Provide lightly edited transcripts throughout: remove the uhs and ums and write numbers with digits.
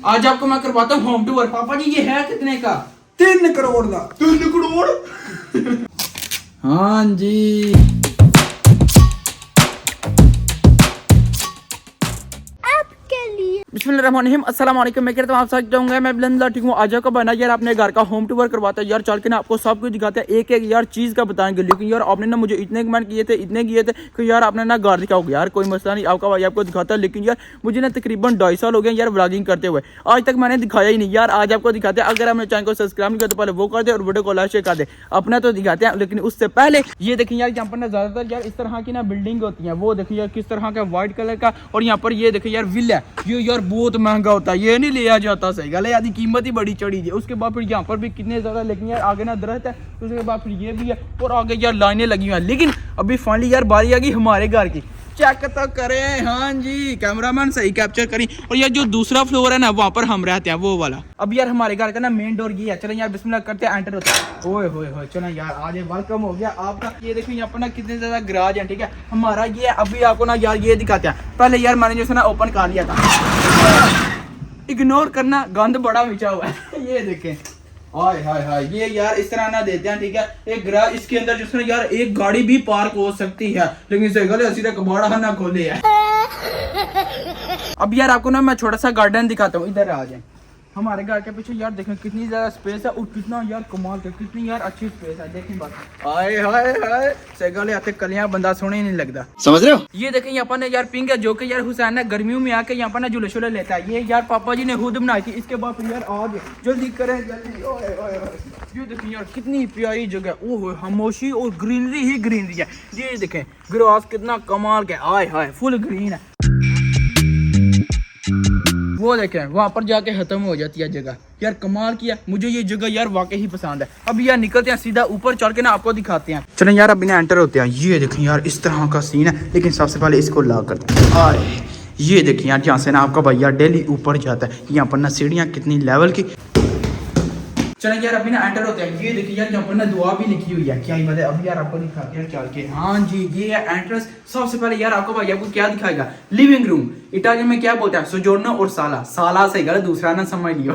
आज आपको मैं करवाता हूँ होम टूर। पापा जी ये है कितने का? 3 करोड़ का। 3 करोड़? हाँ जी। बिस्मिल्लाहिर्रहमानिर्रहीम, अस्सलाम वालेकुम। मैं कहता हूँ आप सब जाऊंगा, मैं बुलंद ठीक हूँ। आज का बना यार अपने घर का होम टूर करवाता है यार, चल के ना आपको सब कुछ दिखाते हैं, एक एक यार चीज़ का बताएंगे। लेकिन यार आपने ना मुझे इतने कमेंट किए थे कि यार आपने ना घर दिखाओगे। यार कोई मसला नहीं, आपका भाई आपको दिखाता है। लेकिन यार मुझे ना तकरीबन 2.5 साल हो गए यार व्लॉगिंग करते हुए, आज तक मैंने दिखाया ही नहीं यार। आज आपको दिखाते हैं। अगर आपने चैनल को सब्सक्राइब नहीं किया तो पहले वो कर दे और वीडियो को लाइक शेयर कर दे। अपना तो दिखाते हैं, लेकिन उससे पहले ये देखिए यार यहाँ पर ना ज़्यादातर यार इस तरह की ना बिल्डिंग होती है। वो देखिए यार किस तरह का व्हाइट कलर का, और यहाँ पर ये देखिए यार विला है, ये यार बहुत महंगा होता है, ये नहीं लिया जाता। सही गल है, आदि कीमत ही बड़ी चढ़ी है। उसके बाद फिर यहाँ पर भी कितने ज़्यादा, लेकिन यार आगे ना दरख्त है, उसके बाद फिर ये भी है, और आगे यार लाइनें लगी हुई हैं। लेकिन अभी फाइनली यार बारी आ गई हमारे घर की, चेक तो करें। हाँ जी, कैमरामैन सही कैप्चर करें। और यार जो दूसरा फ्लोर है ना वहाँ पर हम रहते हैं, वो वाला। अब यार हमारे घर का ना मेन डोर ये है। चलो यार बिस्मिल्लाह करते हैं, एंटर होते हैं। ओए होए होए, चलो यार आज वेलकम हो गया आपका। ये देखिए यहाँ पर ना कितने ज्यादा गराज है, ठीक है हमारा ये। अभी आपको ना यार ये दिखाते हैं। पहले यार मैंने जो ना ओपन कर लिया था, इग्नोर करना, गंद बड़ा मिचा हुआ है। ये देखें, हाय हाय हाय, ये यार इस तरह ना देते हैं, ठीक है। एक गराज, इसके अंदर जिसमें यार एक गाड़ी भी पार्क हो सकती है, लेकिन सही गल है सीधा कबाड़ा ना खोले है। अब यार आपको ना मैं छोटा सा गार्डन दिखाता हूँ, इधर आ जाए। हमारे घर के पीछे यार देखें कितनी ज्यादा स्पेस है, और कितना यार कमाल का, कितनी यार अच्छी स्पेस है। देखें बात, हाय हाय हाय, सही गल है, कलियां बंदा सोने ही नहीं लगता, समझ रहे हो। ये देखें यहाँ पर ना यार पिंक है, जो कि यार हुसैन ना गर्मियों में आके यहाँ पर ना झूले शूले लेता है। ये यार पापा जी ने खुद बनाई थी। इसके बाद फिर यार आगे जल्दी करें जल्दी। ओए ओए ओए, ये देखें यार कितनी प्यारी जगह, ओह खामोशी और ग्रीनरी ही ग्रीनरी है। ये देखें ग्रास कितना कमाल का, हाय हाय फुल ग्रीन है। वो देखें वहां पर जाके खत्म हो जाती है जगह, यार कमाल किया। मुझे ये जगह यार वाकई ही पसंद है। अब यार निकलते हैं सीधा ऊपर, चल के ना आपको दिखाते हैं। चलें यार अभी ना एंटर होते हैं। ये देखें यार इस तरह का सीन है, लेकिन सबसे पहले इसको लॉक करते हैं। आए ये देखें यार, जहाँ से ना आपका भैया डेली ऊपर जाता है। यहाँ पर ना सीढ़ियाँ कितनी लेवल की। चलें यार अभी ना एंटर होते हैं। ये देखिए यार यहाँ पर ना दुआ भी लिखी हुई है, क्या ही बात है। अभी यार आपको दिखाते हैं चल के। हाँ जी, ये है एंट्रेंस। सबसे पहले यार आपको भाई आपको क्या दिखाएगा, लिविंग रूम। इटालियन में क्या बोलते हैं, सोजोर्नो और साला। साला सही गलत, दूसरा ना समझ लियो।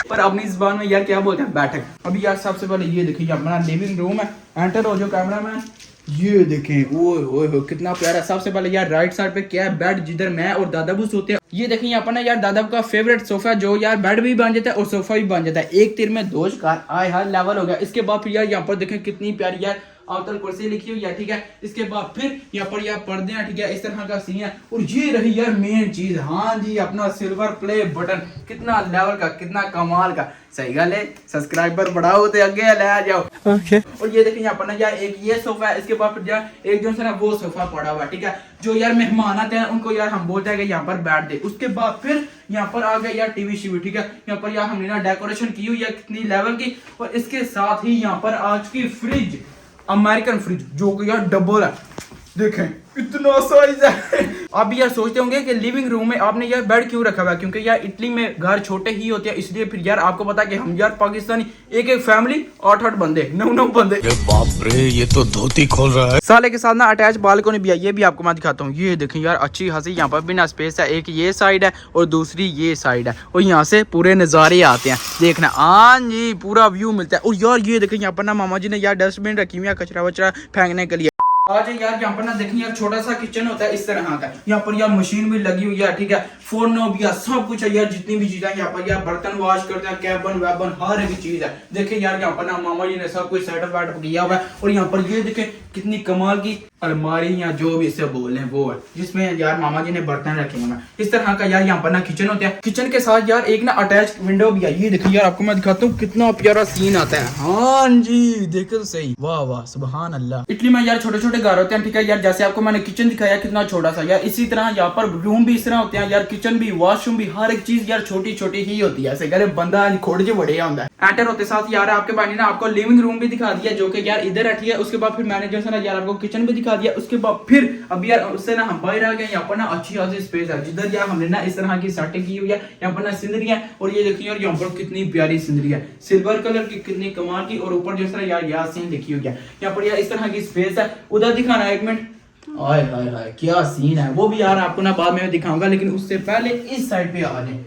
पर अपनी जुबान में यार क्या बोलते हैं, बैठक। अभी यार सबसे पहले ये देखिए अपना लिविंग रूम है। एंटर हो जो कैमरामैन। ये देखें ओए होए होए कितना प्यारा। सबसे पहले यार राइट साइड पे क्या है, बेड, जिधर मैं और दादाबू सोते हैं। ये देखें यहाँ पर ना यार दादा का फेवरेट सोफा, जो यार बेड भी बन जाता है और सोफा भी बन जाता है। एक तीर में दो शिकार, आए हाय लेवल हो गया। इसके बाद फिर यार यहाँ पर देखें कितनी प्यारी यार अवतल कुर्सी लिखी हुई है, ठीक है। इसके बाद फिर यहाँ पर यार पर्दे हैं, ठीक है, इस तरह का सीन है। और ये रही यार मेन चीज, हाँ जी अपना सिल्वर प्ले बटन, कितना लेवल का, कितना कमाल का। सही गल है, सब्सक्राइबर बढ़ाओ तो आगे ले आ जाओ। okay. और ये देखिए यहाँ पर ना यार एक ये सोफा है। इसके बाद फिर यार एक जो है ना वो सोफा पड़ा हुआ है, ठीक है। जो यार मेहमान आते हैं उनको यार हम बोलते हैं कि यहाँ पर बैठ दे। उसके बाद फिर यहाँ पर आ गया यार टीवी शीवी, ठीक है। यहाँ पर यार हमने ना डेकोरेशन की हुई है कितनी लेवल की। और इसके साथ ही यहाँ पर आज की फ्रिज, अमेरिकन फ्रिज, जो कि यार डबल है। देखें इतना साइज है। आप भी यार सोचते होंगे कि लिविंग रूम में आपने यार बेड क्यों रखा हुआ है, क्योंकि यार इटली में घर छोटे ही होते हैं, इसलिए फिर यार आपको पता है कि हम यार पाकिस्तानी एक एक फैमिली 8-8 बंदे 9-9 बंदे। बाप रे, ये तो धोती खोल रहा है। साले के साथ ना अटैच बालकनी भी है, ये भी आपको मैं दिखाता हूँ। ये देखें यार अच्छी खासी यहाँ पर भी ना स्पेस है। एक ये साइड है और दूसरी ये साइड है, और यहाँ से पूरे नज़ारे आते हैं देखना। हाँ जी पूरा व्यू मिलता है। और यार ये देखें यहाँ पर ना मामा जी ने यार डस्टबिन रखी हुई है कचरा वचरा फेंकने के लिए। आज यार यहाँ पर ना देखिए यार छोटा सा किचन होता है इस तरह का। यहाँ पर यार मशीन भी लगी हुई है, ठीक है। फोरनो भी है, सब कुछ है यार, जितनी भी चीजें यहाँ पर यार बर्तन वॉश करते हैं, कैबन वैबन हर एक चीज है। देखिए यार यहाँ पर ना मामा जी ने सब कुछ सेटअप वेटअप किया हुआ है। और यहाँ पर ये देखें कितनी कमाल की अलमारी या जो भी इसे बोल रहे वो है, जिसमें यार मामा जी ने बर्तन रखे हुए हैं इस तरह का। यार यहाँ पर ना किचन होता है। किचन के साथ यार एक ना अटैच विंडो भी है। ये देखिए यार आपको मैं दिखाता हूँ कितना प्यारा सीन आता है। हाँ जी देखो तो सही, वाह वाह सुभान अल्लाह। इटली में यार छोटे छोटे घर होते हैं, ठीक है यार। जैसे आपको मैंने किचन दिखाया कितना छोटा सा, यार इसी तरह यहाँ पर रूम भी इस तरह होते हैं यार। किचन भी, वॉशरूम भी, हर एक चीज यार छोटी छोटी ही होती है। ऐसे करे बंदा खोड़ जो बड़े होता है। एंटर होते साथ यार आपके भाई ने ना आपको लिविंग रूम भी दिखा दिया, जो कि यार इधर रखी है। उसके बाद फिर मैंने जो है ना यार आपको किचन भी दिखा दिया। उसके बाद फिर अब यार उससे ना हम बाहर आ गए। यहाँ पर ना अच्छी खासी स्पेस है, जिधर यार हमने ना इस तरह की सेटिंग की हुई है। यहाँ पर ना सिंदरी है, और ये देखिए यार यहाँ पर कितनी प्यारी सिंदरी है, सिल्वर कलर की, कितनी कमाल की। और ऊपर जो है यार यासीन लिखी हुई है। यहाँ पर यार इस तरह की स्पेस है। उधर दिखाना एक मिनट, हाय हाय हाय क्या सीन है। वो भी यार आपको ना बाद में दिखाऊंगा, लेकिन उससे पहले इस साइड पे आ जाए।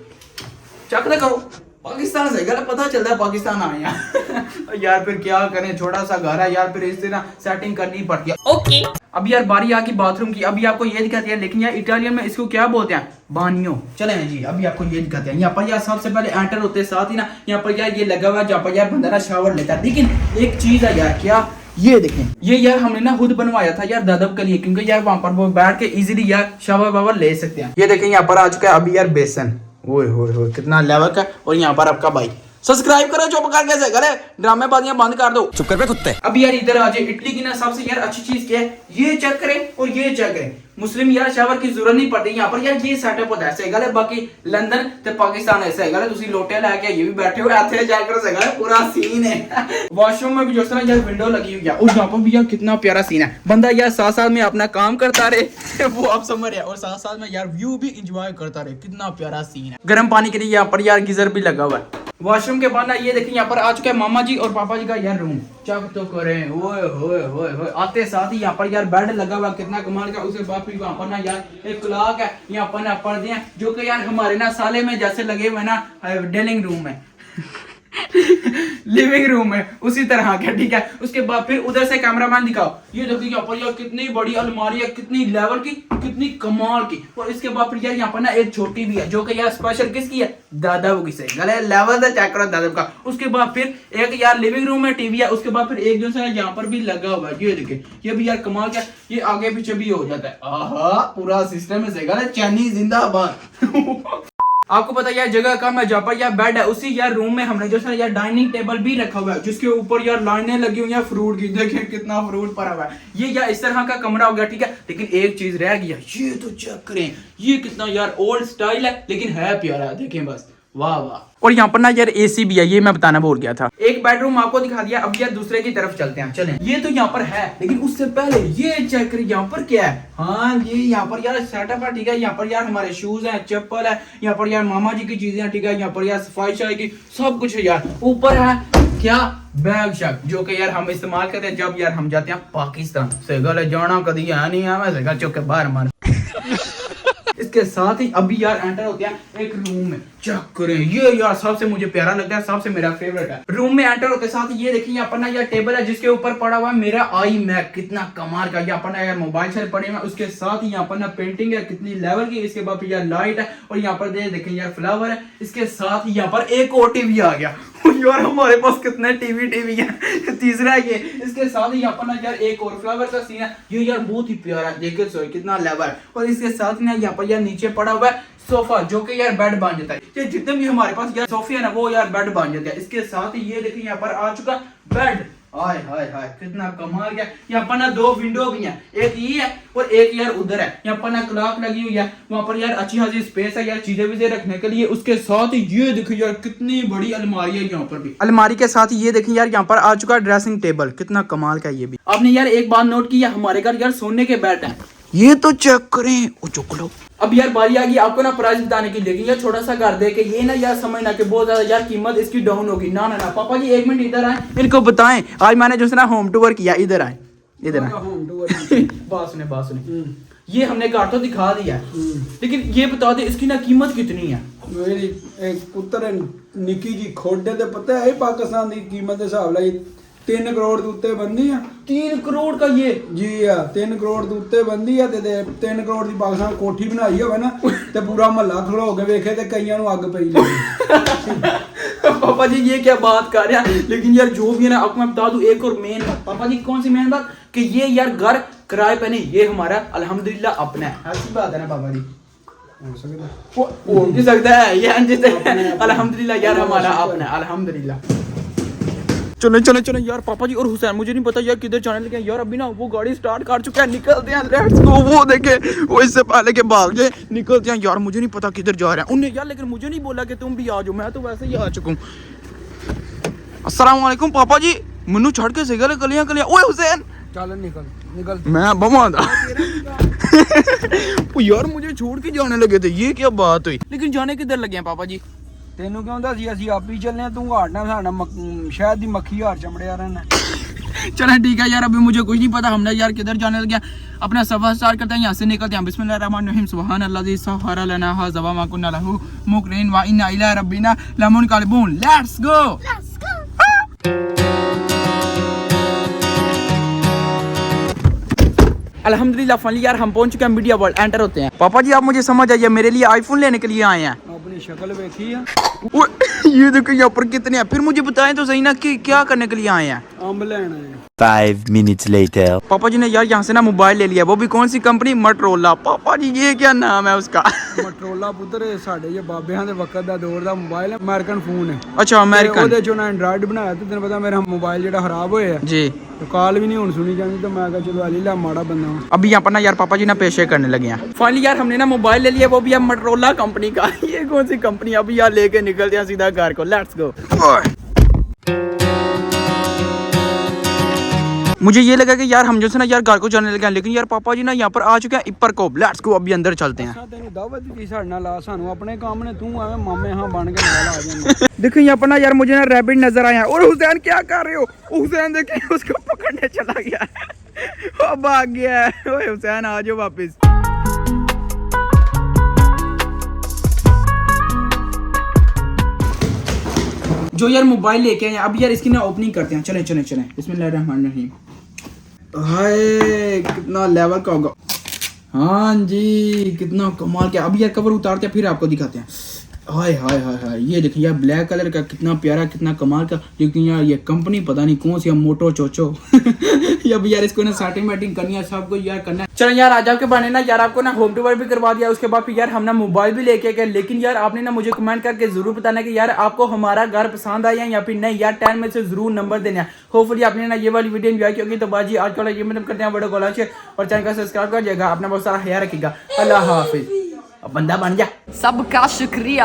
चक करो पाकिस्तान से गलत पता चलता है पाकिस्तान आए हैं यार फिर क्या करें, छोटा सा घर है यार, फिर इस तरह सेटिंग करनी पड़ती है। ओके अब यार बारी आ गई बाथरूम की। अभी आपको ये दिखाते हैं, लेकिन यार इटालियन में इसको क्या बोलते हैं, बानियो। चले जी अभी आपको ये दिखाते हैं। यहाँ पर यार सबसे पहले एंटर होते हैं, साथ ही ना यहाँ पर यार ये लगा हुआ है जहाँ पर यार बंदा ना शावर लेता है। लेकिन एक चीज है यार, क्या, ये देखें, ये यार हमने ना खुद बनवाया था यार दादब के लिए, क्योंकि यार वहां पर वो बैठ के इजीली यार शावर वावर ले सकते हैं। ये देखें यहाँ पर आ चुका है अभी यार बेसन, ओए होए कितना लेवल का। और यहाँ पर आपका भाई सब्सक्राइब करो, चुप कर कैसे करे, ड्रामेबाजियां बंद कर दो, चुप कर पे कुत्ते। अब यार इधर आ जाए, इटली की ना सबसे यार अच्छी चीज क्या है, ये चेक करें और ये चेक करें, मुस्लिम यार शावर की जरूरत नहीं पड़ती यहाँ पर यार, ये सेटअप होता है सही गल है। बाकी लंदन ते पाकिस्तान ऐसा है गल, तुसी लोटे लेके ये भी बैठे हुए हाथे चेक करो सही गल, पूरा सीन है। वॉशरूम में भी जो तरह यार विंडो लगी हुई है, उस यहाँ पर भी यार कितना प्यारा सीन है। बंदा यार साथ साथ में अपना काम करता रहे वो आप समझ रहे, और साथ साथ में यार व्यू भी इंजॉय करता रहे, कितना प्यारा सीन है। गर्म पानी के लिए यहाँ पर यार गीजर भी लगा हुआ है। वॉशरूम के बाद ना ये देखिए यहाँ पर आ चुका है मामा जी और पापा जी का यार रूम, चेक तो करें, ओए होए होए होए। आते साथ ही यहाँ पर यार बेड लगा हुआ कितना कमाल का। उसके बाद फिर वहाँ पर ना यार एक क्लॉक है, यहाँ पर ना पर्दे हैं जो कि यार हमारे ना साले में जैसे लगे हुए ना डेलिंग रूम में लिविंग रूम है उसी तरह का, ठीक है। उसके बाद फिर उधर से कैमरामैन दिखाओ, ये देखिए यहाँ पर यार कितनी बड़ी अलमारी है, कितनी लेवल की, कितनी कमाल की। और इसके बाद फिर यार यहाँ पर ना एक छोटी भी है जो कि यार स्पेशल किसकी है, दादाबू की सही गले लेवल है, चेक करो दादाबू का। उसके बाद फिर एक यार लिविंग रूम में टीवी है, उसके बाद फिर एक जो है यहाँ पर भी लगा हुआ है, ये देखिए ये भी यार कमाल का, ये आगे पीछे भी हो जाता है। आहा पूरा सिस्टम है सही गले, चाइनीज जिंदाबाद। आपको पता है यार जगह कम है, जहाँ पर यार बेड है उसी यार रूम में हमने जो है यार डाइनिंग टेबल भी रखा हुआ है, जिसके ऊपर यार लाइनें लगी हुई है फ्रूट की, देखिए कितना फ्रूट पड़ा हुआ है। ये यार इस तरह का कमरा हो गया, ठीक है। लेकिन एक चीज रह गया, ये तो चेक करें, ये कितना यार ओल्ड स्टाइल है लेकिन है प्यारा, देखें बस, वाह वाह। और यहाँ पर ना यार एसी भी है, ये मैं बताना भूल गया था। एक बेडरूम आपको दिखा दिया, अब यार दूसरे की तरफ चलते हैं, चलें। ये तो यहाँ पर है, लेकिन उससे पहले ये चेक करिए यहाँ पर क्या है। हाँ ये यहाँ पर यार सेटअप है, ठीक है। यहाँ पर यार हमारे शूज हैं, चप्पल है, यहाँ पर यार मामा जी की चीजें हैं, ठीक है। यहाँ पर यार सफाई शफाई की सब कुछ है यार। ऊपर है क्या, बैग शक, जो कि यार हम इस्तेमाल करते हैं जब यार हम जाते हैं पाकिस्तान से। गल जाना कभी है नहीं है, वैसे गल चुके बाहर मार। इसके साथ ही अभी यार एंटर होते हैं एक रूम में, चेक करें, ये यार सबसे मुझे प्यारा लगता है, सबसे मेरा फेवरेट है। रूम में एंटर होते साथ ये देखिए यहाँ पर ना यार टेबल है, जिसके ऊपर पड़ा हुआ है मेरा आई मैक, कितना कमाल का। यहाँ पर ना यार मोबाइल से पड़े हुए, उसके साथ ही यहाँ पर ना पेंटिंग है कितनी लेवल की। इसके बाद फिर यार लाइट है, और यहाँ पर देखें यार फ्लावर है। इसके साथ ही यहाँ पर एक और टीवी आ गया यार, हमारे पास कितने टीवी है। तीसरा ये, इसके साथ ही यहाँ पर ना यार एक और फ्लावर का सीन है, ये यार बहुत ही प्यारा है, देखिए सो कितना लेवल है। और इसके साथ ना यहाँ पर यार नीचे पड़ा हुआ है सोफा, जो कि यार बेड बन जाता है। ये जितने भी हमारे पास यार सोफे है ना वो यार बेड बन जाते हैं। इसके साथ ही ये देखिए यहाँ पर आ चुका बेड, हाय हाय हाय कितना कमाल गया। यहाँ पर ना दो विंडो भी हैं, एक ये है और एक यार उधर है। यहाँ पर ना क्लॉक लगी हुई है, वहाँ पर यार अच्छी खासी स्पेस है यार चीजें विजें रखने के लिए। उसके साथ ही ये देखिए यार कितनी बड़ी अलमारी है यहाँ पर भी। अलमारी के साथ ही ये देखिए यार यहाँ पर आ चुका ड्रेसिंग टेबल, कितना कमाल का। ये भी आपने यार एक बात नोट की है, हमारे घर यार सोने के बेड है, ये तो चेक करें, ओ चुक लो। अब यार बारी आ गई आपको ना प्राइस बताने की, लेकिन यार छोटा सा घर दे के ये ना यार समझना कि बहुत ज्यादा यार कीमत इसकी डाउन होगी। ना ना ना पापा जी एक मिनट इधर आए, इनको बताएं आज मैंने जो है ना होम टूर किया। इधर आए, इधर आए बात सुने ये हमने घर तो दिखा दिया, लेकिन ये बता दे इसकी ना कीमत कितनी है। मेरी एक पुत्र निकी जी खोडे ते पता है पाकिस्तान की कीमत हिसाब लाई 3 करोड़ के उत्ते बंदी है। 3 करोड़ का ये जी हाँ, 3 करोड़ के उत्ते बंदी है ते 3 करोड़ की पाकिस्तान कोठी बनाई होवे ना ते पूरा महल्ला खड़ो के वेखे ते कईयां नु अग पई लगी। पापा जी ये क्या बात कर रहे हैं, लेकिन यार जो भी है ना आपको मैं बता दूं एक और मेन बात। पापा जी कौन सी मेन बात, कि ये यार घर किराए पे नहीं, ये हमारा अल्हम्दुलिल्लाह अपना है। ऐसी बात है ना पापा जी, हो भी सकता है ये अल्हम्दुलिल्लाह यार हमारा अपना है, अल्हम्दुलिल्लाह। चलो चलो चलो यार पापा जी और हुसैन, मुझे नहीं पता यार किधर जाने लगे यार। अभी ना वो गाड़ी स्टार्ट कर चुका है, निकलते हैं, लेट्स गो। वो देखे वो इससे पहले के भाग गए, निकलते हैं यार। मुझे नहीं पता किधर जा रहे हैं उन्हें यार, लेकिन मुझे नहीं बोला कि तुम भी आ जाओ, मैं तो वैसे ही आ चुका हूँ। अस्सलाम वालेकुम पापा जी, मनु छड़ के सिगल गलियां गलियां। ओए हुसैन चल निकल निकल, मैं बमा था यार मुझे छोड़ के जाने लगे थे, ये क्या बात हुई। लेकिन जाने किधर लगे हैं पापा जी? तेनू क्यों दसी, असि आप ही चलने, तू हारना साडा शहद दी मक्खी हार चमड़िया रहना। चलें ठीक है यार, अभी मुझे कुछ नहीं पता हमने यार किधर जाने लगे। अपना सफर स्टार्ट करते हैं, यहाँ से निकलते हैं। बिस्मिल्लाहिर्रहमानिर्रहीम, सुभान अल्लाज़ी सखर लना हाज़ा मा कुन्ना लहू मुक़रिनीन व इन्ना इला रब्बिना लमुनक़लिबून। Let's go. अल्हम्दुलिल्लाह फाइनली यार हम पहुंच चुके हैं मीडिया वर्ल्ड, एंटर होते हैं। पापा जी आप मुझे समझ आइए, मेरे लिए आईफोन लेने के लिए आए हैं। अपनी शक्ल देखी है, ये देखो यहाँ पर कितने हैं, फिर मुझे बताएं तो सही ना कि क्या करने के लिए आए हैं। अंब लेना है। 5 minutes later. पापा जी ने यार यहाँ से ना मोबाइल ले लिया, वो भी कौन सी कंपनी, मोटरोला। पापा जी ये क्या नाम है उसका? ਮਟਰੋਲਾ ਪੁੱਤਰ ਸਾਡੇ ਜੇ ਬਾਬਿਆਂ ਦੇ ਵਕਤ ਦਾ ਦੌਰ ਦਾ ਮੋਬਾਈਲ ਹੈ, ਅਮਰੀਕਨ ਫੋਨ ਹੈ। अच्छा अमेरिकन ਉਹਦੇ ਚੋਂ ਨਾ ਐਂਡਰਾਇਡ ਬਣਾਇਆ ਤੇ ਤੈਨੂੰ ਪਤਾ ਮੇਰਾ ਮੋਬਾਈਲ ਜਿਹੜਾ ਖਰਾਬ ਹੋਇਆ जी। ਤੇ ਕਾਲ ਵੀ ਨਹੀਂ ਹੁਣ ਸੁਣੀ ਜਾਂਦੀ ਤੇ ਮੈਂ ਕਿਹਾ ਚਲੋ ਅਲੀ ਲਾ ਮਾੜਾ ਬੰਦਾ ਵਾਂ। अभी यहाँ पर ना यार पापा जी ना पेशे करने लगे हैं। फाइनली यार हमने ना मोबाइल ले लिया, वो भी यार मोटरोला कंपनी का। ये कौन सी कंपनी? अभी यार लेके निकलते हैं सीधा घर को। Let's go. मुझे ये लगा कि यार हम जो से ना यार घर को जाने लगे हैं, लेकिन यार पापा जी ना यहाँ पर आ चुके हैं इपर को। लेट्स गो, अभी अंदर चलते हैं। ਤੈਨੂੰ ਦਾਵਤ ਦਿੱਤੀ ਸਾਡੇ ਨਾਲ ਆ, ਸਾਨੂੰ ਆਪਣੇ ਕੰਮ ਨੇ, तू ਐਵੇਂ ਮਾਮੇ ਹਾਂ बन के ਨਾਲ आ ਜਾਂਦਾ। देखो यहाँ पर ना यार मुझे ना रैबिट नजर आया है। और हुसैन क्या कर रहे हो? हुसैन देखे उसको पकड़ने चला गया वो भाग गया है। ओए हुसैन आ जाओ वापस। जो यार मोबाइल लेके आए हैं, अब यार इसकी ना ओपनिंग करते हैं। चलें चलें चलें, बिस्मिल्लाहिर्रहमानिर्रहीम। हाय कितना लेवल का होगा। हाँ जी कितना कमाल का। अब यार कवर उतारते हैं फिर आपको दिखाते हैं। हाय हाय हाय हाय, ये देखिए यार ब्लैक कलर का, कितना प्यारा कितना कमाल का। लेकिन यार ये कंपनी पता नहीं कौन सी, मोटो चोचो। अब यार इसको ना सेटिंग वेटिंग करनी है, सबको यार करना है। चलो यार आज आपके बने ना यार आपको ना होम टूर भी करवा दिया, उसके बाद फिर यार हम ना मोबाइल भी लेके गए। लेकिन यार आपने ना मुझे कमेंट करके जरूर बताना कि यार आपको हमारा घर पसंद आया या फिर नहीं। यार 10 में से जरूर नंबर देना है। होपफुली आपने ना ये वाली वीडियो एंजॉय की होगी। तो बाजी आज का ये मतलब करते हैं वीडियो को लाइक और चैनल का सब्सक्राइब कर जाएगा। अपना बहुत सारा ख्याल रखिएगा। अल्लाह हाफिज। अब बंदा बन जा। सबका शुक्रिया।